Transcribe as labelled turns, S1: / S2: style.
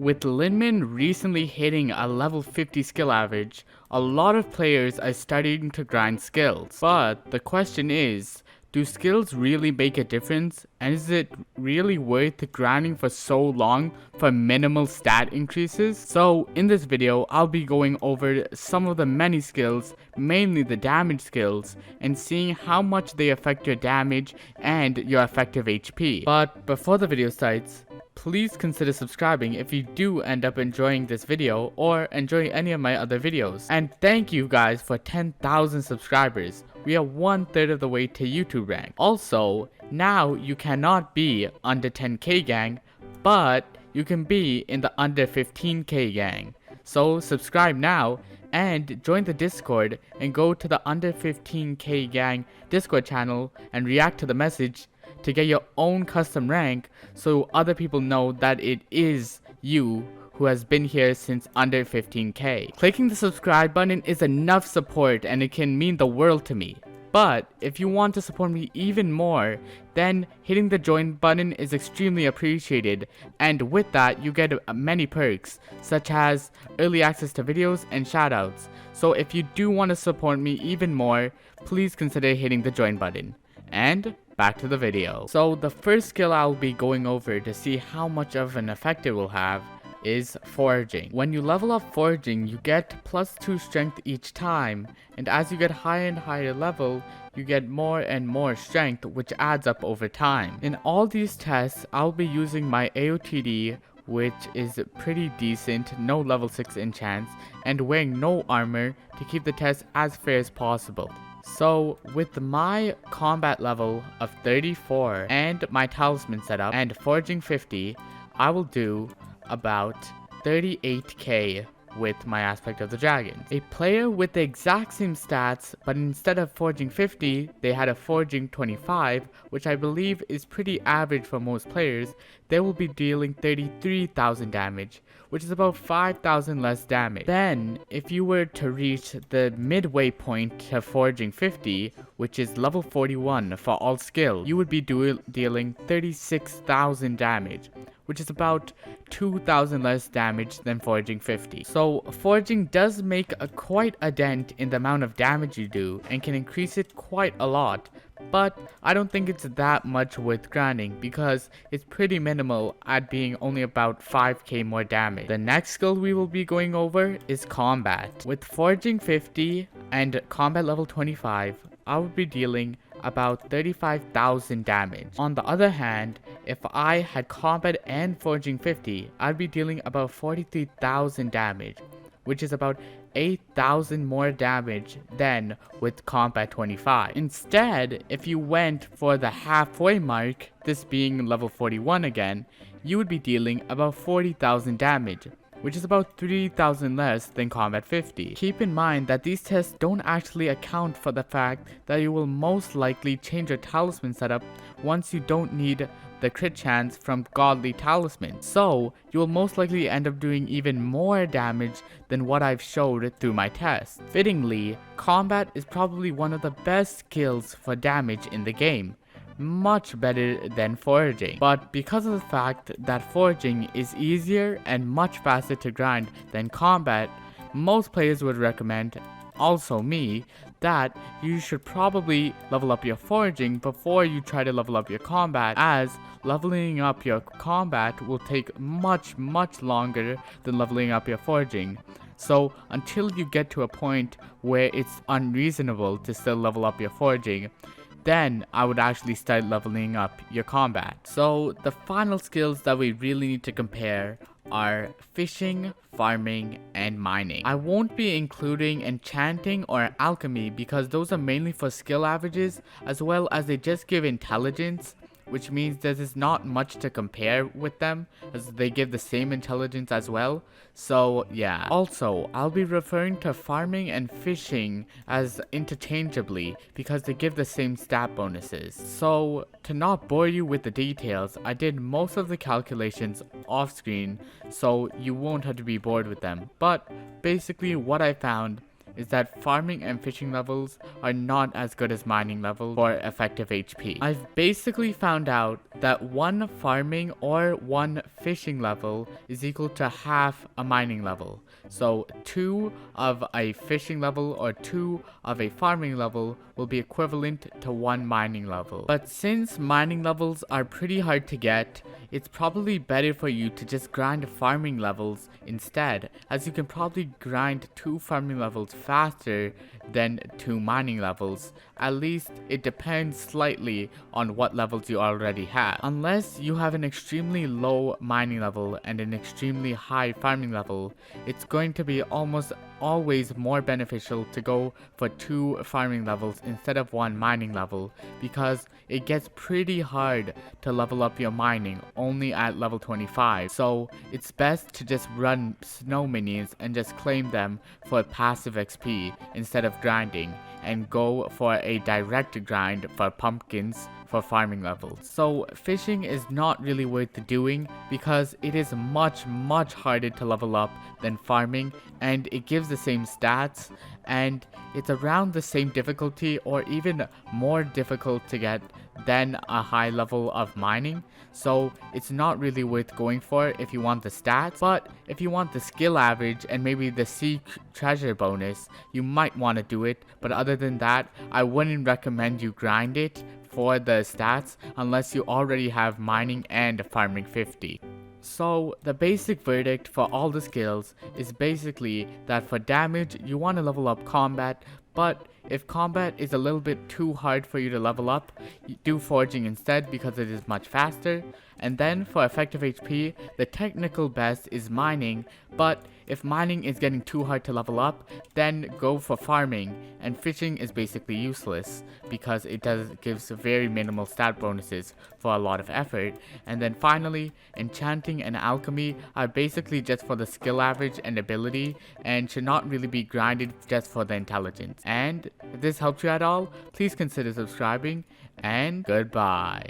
S1: With Linman recently hitting a level 50 skill average, a lot of players are starting to grind skills. But the question is, do skills really make a difference? And is it really worth grinding for so long for minimal stat increases? So in this video, I'll be going over some of the many skills, mainly the damage skills, and seeing how much they affect your damage and your effective HP. But before the video starts, please consider subscribing if you do end up enjoying this video or enjoying any of my other videos. And thank you guys for 10,000 subscribers. We are 1/3 of the way to YouTube rank. Also, now you cannot be under 10k gang, but you can be in the under 15k gang. So subscribe now and join the Discord and go to the under 15k gang Discord channel and react to the message to get your own custom rank so other people know that it is you who has been here since under 15k. Clicking the subscribe button is enough support and it can mean the world to me. But if you want to support me even more, then hitting the join button is extremely appreciated, and with that you get many perks such as early access to videos and shoutouts. So if you do want to support me even more, please consider hitting the join button. And back to the video. So the first skill I'll be going over to see how much of an effect it will have is Foraging. When you level up Foraging, you get +2 strength each time, and as you get higher and higher level, you get more and more strength, which adds up over time. In all these tests, I'll be using my AOTD, which is pretty decent, no level 6 enchants, and wearing no armor to keep the test as fair as possible. So with my combat level of 34 and my talisman setup and foraging 50, I will do about 38k with my aspect of the dragons. A player with the exact same stats, but instead of foraging 50, they had a foraging 25, which I believe is pretty average for most players. They will be dealing 33,000 damage, which is about 5,000 less damage. Then, if you were to reach the midway point to foraging 50, which is level 41 for all skills, you would be dealing 36,000 damage, which is about 2,000 less damage than foraging 50. So foraging does make quite a dent in the amount of damage you do and can increase it quite a lot, but I don't think it's that much worth grinding because it's pretty minimal at being only about 5k more damage. The next skill we will be going over is combat. With foraging 50 and combat level 25, I would be dealing about 35,000 damage. On the other hand, if I had combat and foraging 50, I'd be dealing about 43,000 damage, which is about 8,000 more damage than with combat 25. Instead, if you went for the halfway mark, this being level 41 again, you would be dealing about 40,000 damage, which is about 3,000 less than combat 50. Keep in mind that these tests don't actually account for the fact that you will most likely change your talisman setup once you don't need the crit chance from godly talisman. So you will most likely end up doing even more damage than what I've showed through my tests. Fittingly, combat is probably one of the best skills for damage in the game, much better than foraging. But because of the fact that foraging is easier and much faster to grind than combat, most players would recommend, also me, that you should probably level up your foraging before you try to level up your combat, as leveling up your combat will take much longer than leveling up your foraging. So until you get to a point where it's unreasonable to still level up your foraging, then I would actually start leveling up your combat. So the final skills that we really need to compare are fishing, farming, and mining. I won't be including enchanting or alchemy because those are mainly for skill averages, as well as they just give intelligence, which means there is not much to compare with them as they give the same intelligence as well. So yeah. Also, I'll be referring to farming and fishing as interchangeably because they give the same stat bonuses. So to not bore you with the details, I did most of the calculations off screen so you won't have to be bored with them. But basically what I found is that farming and fishing levels are not as good as mining levels for effective HP. I've basically found out that one farming or one fishing level is equal to half a mining level. So 2 of a fishing level or 2 of a farming level will be equivalent to 1 mining level. But since mining levels are pretty hard to get, it's probably better for you to just grind farming levels instead, as you can probably grind 2 farming levels faster than 2 mining levels. At least it depends slightly on what levels you already have. Unless you have an extremely low mining level and an extremely high farming level, it's going to be almost always more beneficial to go for 2 farming levels instead of 1 mining level, because it gets pretty hard to level up your mining only at level 25. So it's best to just run snow minions and just claim them for passive XP instead of grinding, and go for a direct grind for pumpkins for farming levels. So fishing is not really worth doing because it is much harder to level up than farming, and it gives the same stats, and it's around the same difficulty or even more difficult to get than a high level of mining. So it's not really worth going for if you want the stats, but if you want the skill average and maybe the sea treasure bonus, you might want to do it. But other than that, I wouldn't recommend you grind it for the stats unless you already have mining and farming 50. So the basic verdict for all the skills is basically that for damage you want to level up combat, but if combat is a little bit too hard for you to level up, you do foraging instead because it is much faster. And then for effective HP, the technical best is mining, but if mining is getting too hard to level up, then go for farming, and fishing is basically useless because it gives very minimal stat bonuses for a lot of effort. And then finally, enchanting and alchemy are basically just for the skill average and ability, and should not really be grinded just for the intelligence. And if this helped you at all, please consider subscribing, and goodbye.